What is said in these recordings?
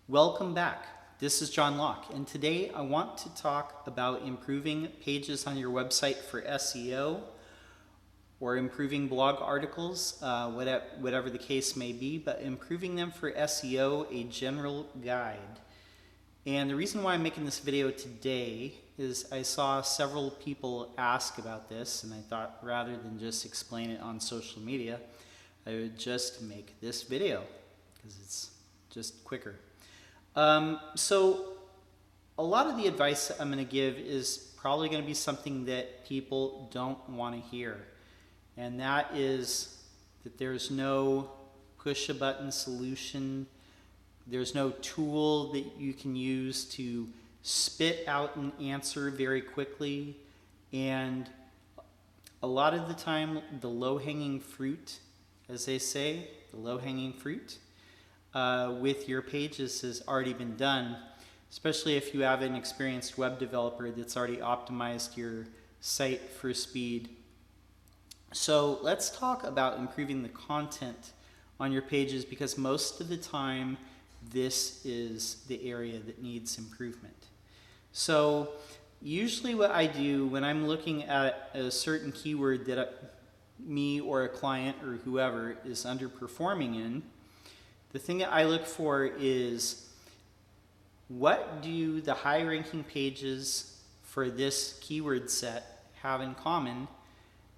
Welcome back. This is John Locke, and today I want to talk about improving pages on your website for SEO or improving blog articles, whatever the case may be, but improving them for SEO, a general guide. And the reason why I'm making this video today is I saw several people ask about this, and I thought rather than just explain it on social media, I would just make this video because it's just quicker. So a lot of the advice that I'm going to give is probably going to be something that people don't want to hear. And that is that there's no push a button solution. There's no tool that you can use to spit out an answer very quickly. And a lot of the time, the low-hanging fruit, as they say, the low-hanging fruit, with your pages has already been done, especially if you have an experienced web developer that's already optimized your site for speed. So let's talk about improving the content on your pages, because most of the time this is the area that needs improvement. So usually what I do when I'm looking at a certain keyword that me or a client or whoever is underperforming in, the thing that I look for is, what do the high ranking pages for this keyword set have in common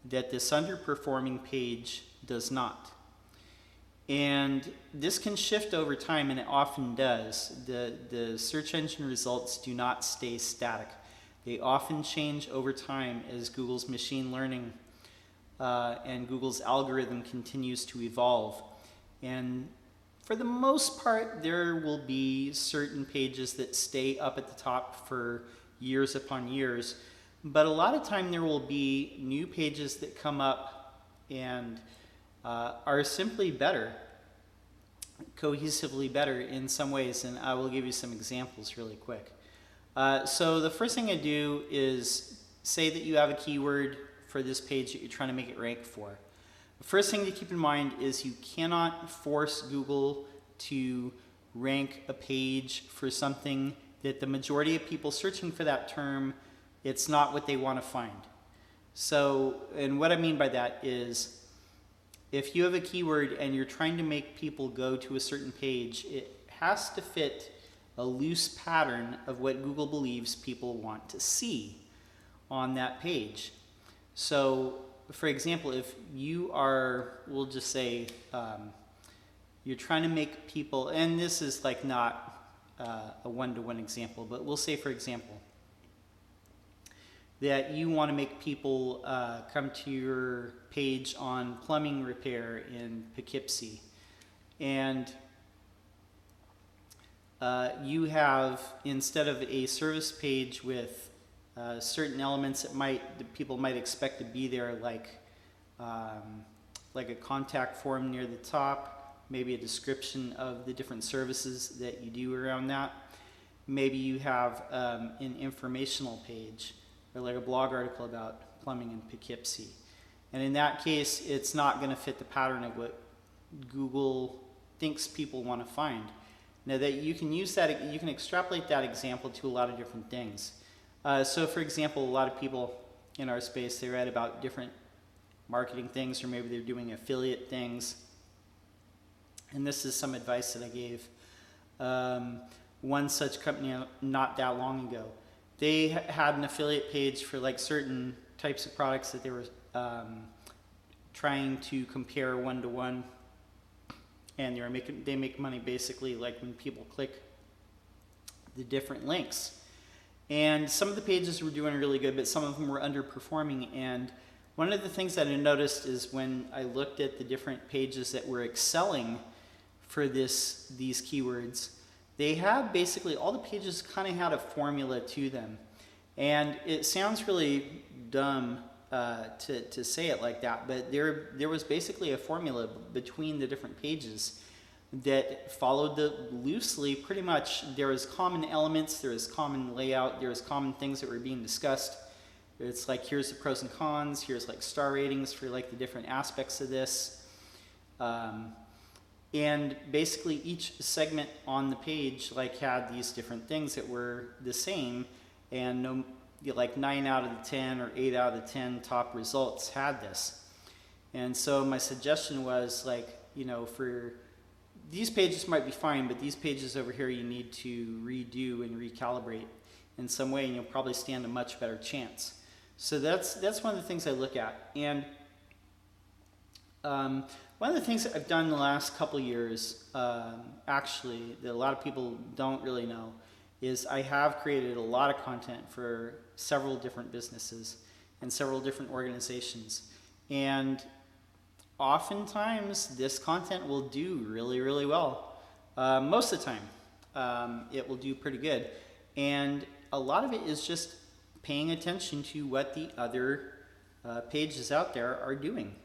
that this underperforming page does not? And this can shift over time, and it often does. The search engine results do not stay static. They often change over time as Google's machine learning and Google's algorithm continues to evolve. And for the most part, there will be certain pages that stay up at the top for years upon years, but a lot of time there will be new pages that come up and are simply better, cohesively better in some ways, and I will give you some examples really quick. So the first thing I do is say that you have a keyword for this page that you're trying to make it rank for. The first thing to keep in mind is you cannot force Google to rank a page for something that the majority of people searching for that term, it's not what they want to find. So, and what I mean by that is, if you have a keyword and you're trying to make people go to a certain page, it has to fit a loose pattern of what Google believes people want to see on that page. So, for example, if you are, we'll just say, you're trying to make people, and this is like not a one-to-one example, but we'll say, for example, that you want to make people come to your page on plumbing repair in Poughkeepsie. And you have, instead of a service page with certain elements that people might expect to be there, like a contact form near the top, maybe a description of the different services that you do around that. Maybe you have an informational page, or like a blog article about plumbing in Poughkeepsie. And in that case, it's not going to fit the pattern of what Google thinks people want to find. Now that you can use that, you can extrapolate that example to a lot of different things. So for example, a lot of people in our space, they write about different marketing things, or maybe they're doing affiliate things. And this is some advice that I gave one such company not that long ago. They had an affiliate page for like certain types of products that they were trying to compare one-to-one, and they make money basically like when people click the different links. And some of the pages were doing really good, but some of them were underperforming. And one of the things that I noticed is when I looked at the different pages that were excelling for these keywords, they have basically, all the pages kind of had a formula to them. And it sounds really dumb to say it like that, but there was basically a formula between the different pages that followed loosely, pretty much. There was common elements, there was common layout, there was common things that were being discussed. It's like, here's the pros and cons, here's like star ratings for like the different aspects of this. And basically each segment on the page like had these different things that were the same, and no, like 9 out of the 10 or 8 out of the 10 top results had this. And so my suggestion was, like, you know, for these pages might be fine, but these pages over here you need to redo and recalibrate in some way, and you'll probably stand a much better chance. So that's one of the things I look at. And one of the things that I've done in the last couple of years, actually, that a lot of people don't really know, is I have created a lot of content for several different businesses and several different organizations. And oftentimes this content will do really, really well. Most of the time, it will do pretty good. And a lot of it is just paying attention to what the other pages out there are doing.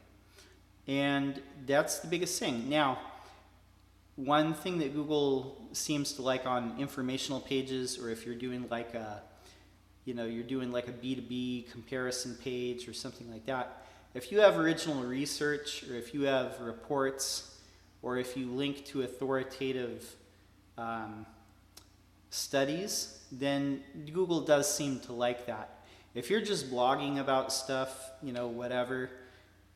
And that's the biggest thing. Now, one thing that Google seems to like on informational pages, or if you're doing like a, you know, you're doing like a B2B comparison page or something like that, if you have original research, or if you have reports, or if you link to authoritative studies, then Google does seem to like that. If you're just blogging about stuff, you know, whatever,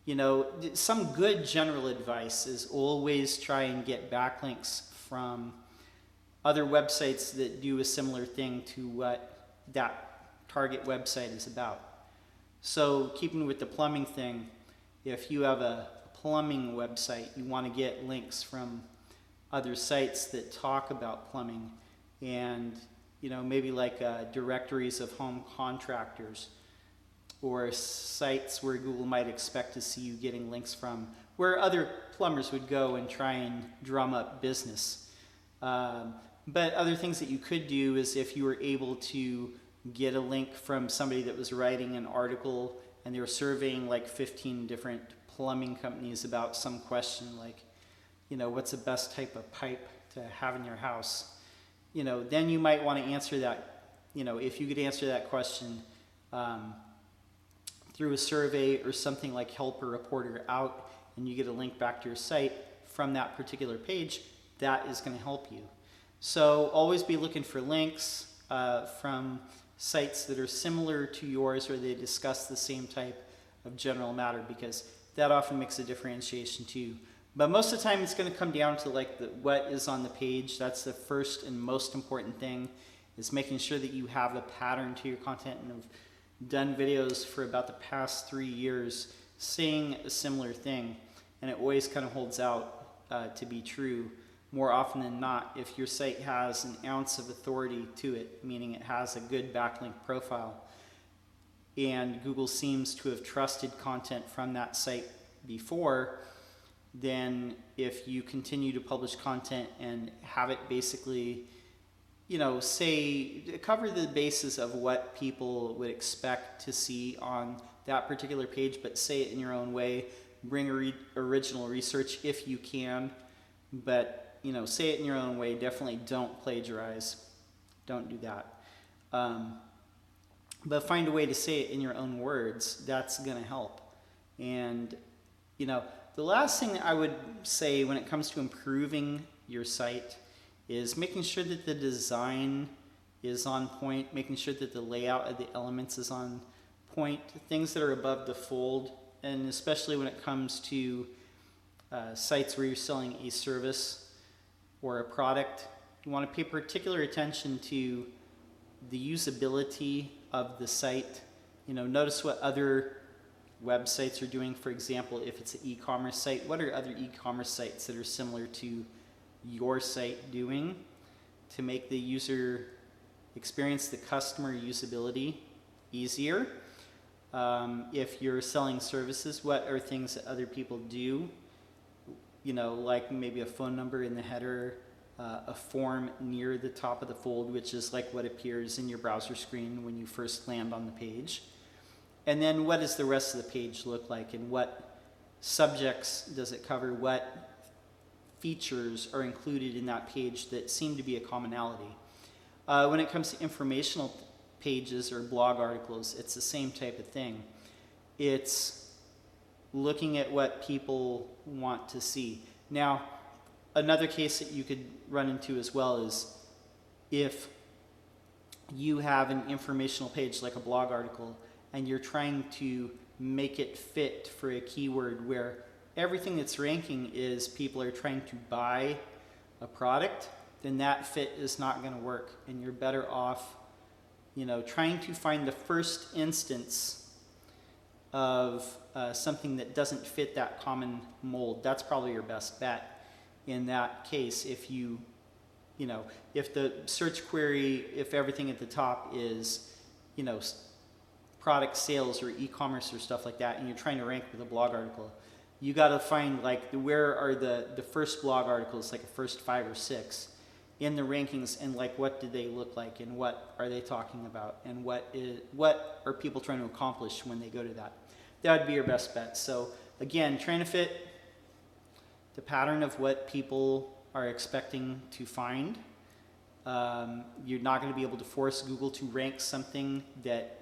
you know, some good general advice is always try and get backlinks from other websites that do a similar thing to what that target website is about. So keeping with the plumbing thing, if you have a plumbing website, you want to get links from other sites that talk about plumbing, and, you know, maybe like directories of home contractors, or sites where Google might expect to see you getting links from, where other plumbers would go and try and drum up business. But other things that you could do is, if you were able to get a link from somebody that was writing an article and they were surveying like 15 different plumbing companies about some question, like, you know, what's the best type of pipe to have in your house, you know, then you might want to answer that, you know, if you could answer that question through a survey or something like Help a Reporter Out, and you get a link back to your site from that particular page, that is going to help you. So always be looking for links from sites that are similar to yours, or they discuss the same type of general matter, because that often makes a differentiation too. But most of the time it's going to come down to like what is on the page. That's the first and most important thing, is making sure that you have a pattern to your content. And I've done videos for about the past 3 years saying a similar thing, and it always kind of holds out to be true more often than not if your site has an ounce of authority to it, meaning it has a good backlink profile, and Google seems to have trusted content from that site before. Then if you continue to publish content and have it basically, you know, say, cover the basis of what people would expect to see on that particular page, but say it in your own way, bring original research if you can, but, you know, say it in your own way. Definitely don't plagiarize. Don't do that. But find a way to say it in your own words. That's going to help. And, you know, the last thing I would say when it comes to improving your site is making sure that the design is on point, making sure that the layout of the elements is on point, things that are above the fold, and especially when it comes to sites where you're selling a service or a product, you want to pay particular attention to the usability of the site. You know, notice what other websites are doing. For example, if it's an e-commerce site, what are other e-commerce sites that are similar to your site doing to make the user experience, the customer usability easier? If you're selling services, what are things that other people do? You know, like maybe a phone number in the header, a form near the top of the fold, which is like what appears in your browser screen when you first land on the page. And then what does the rest of the page look like, and what subjects does it cover? What features are included in that page that seem to be a commonality? When it comes to informational pages or blog articles, it's the same type of thing. It's looking at what people want to see. Now, another case that you could run into as well is if you have an informational page like a blog article and you're trying to make it fit for a keyword where everything that's ranking is people are trying to buy a product, then that fit is not going to work, and you're better off, you know, trying to find the first instance of something that doesn't fit that common mold. That's probably your best bet in that case. If you know, if the search query, if everything at the top is, you know, product sales or e-commerce or stuff like that, and you're trying to rank with a blog article, you got to find like where are the first blog articles, like the first 5 or 6 in the rankings, and like what do they look like, and what are they talking about, and what are people trying to accomplish when they go to that. That would be your best bet. So again, trying to fit the pattern of what people are expecting to find. You're not going to be able to force Google to rank something that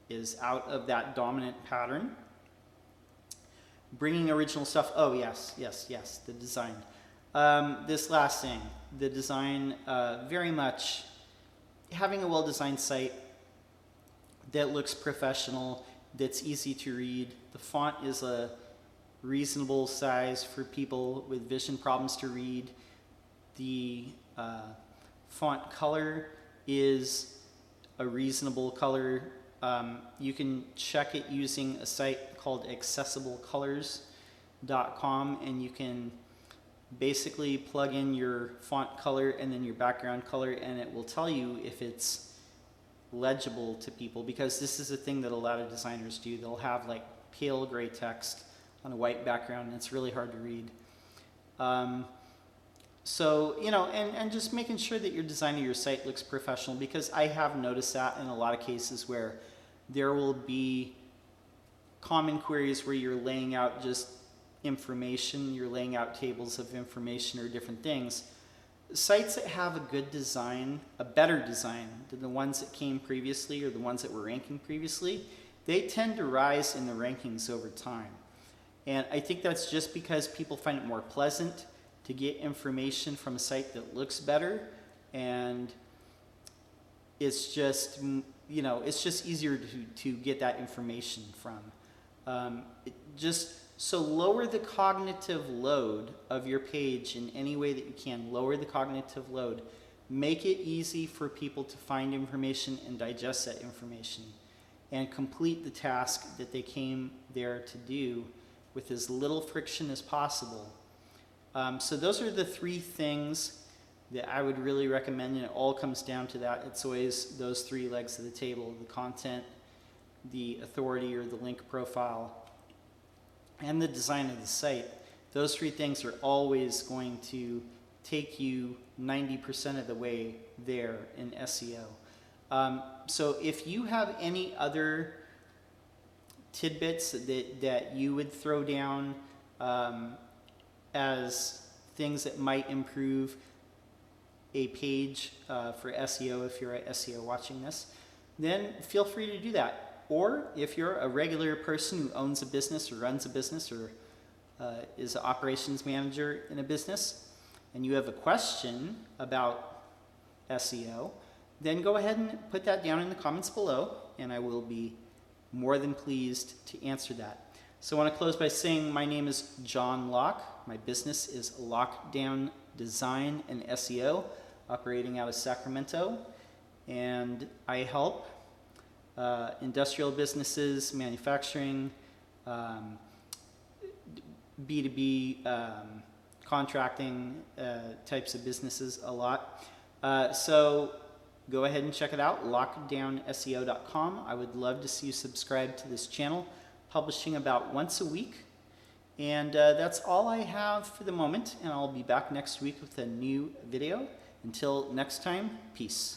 is out of that dominant pattern. Bringing original stuff. Oh, yes, the design. This last thing, the design, very much having a well-designed site that looks professional, that's easy to read. The font is a reasonable size for people with vision problems to read. The font color is a reasonable color. You can check it using a site called accessiblecolors.com, and you can basically plug in your font color and then your background color, and it will tell you if it's legible to people, because this is a thing that a lot of designers do. They'll have like pale gray text on a white background, and it's really hard to read. So, you know, and just making sure that your design of your site looks professional, because I have noticed that in a lot of cases where there will be common queries where you're laying out just information, you're laying out tables of information or different things. Sites that have a good design, a better design than the ones that came previously or the ones that were ranking previously, they tend to rise in the rankings over time. And I think that's just because people find it more pleasant to get information from a site that looks better, and it's just, you know, it's just easier to get that information from. So lower the cognitive load of your page in any way that you can. Lower the cognitive load. Make it easy for people to find information and digest that information, and complete the task that they came there to do with as little friction as possible. So those are the 3 things that I would really recommend, and it all comes down to that. It's always those 3 legs of the table: the content, the authority or the link profile, and the design of the site. Those 3 things are always going to take you 90% of the way there in SEO. So if you have any other tidbits that you would throw down as things that might improve a page for SEO, if you're at SEO watching this, then feel free to do that. Or if you're a regular person who owns a business or runs a business or is an operations manager in a business, and you have a question about SEO, then go ahead and put that down in the comments below, and I will be more than pleased to answer that. So I want to close by saying my name is John Locke. My business is Lockedown Design and SEO, operating out of Sacramento, and I help industrial businesses, manufacturing, B2B, contracting types of businesses a lot. So go ahead and check it out, lockdownseo.com. I would love to see you subscribe to this channel, publishing about once a week. And that's all I have for the moment, and I'll be back next week with a new video. Until next time, peace.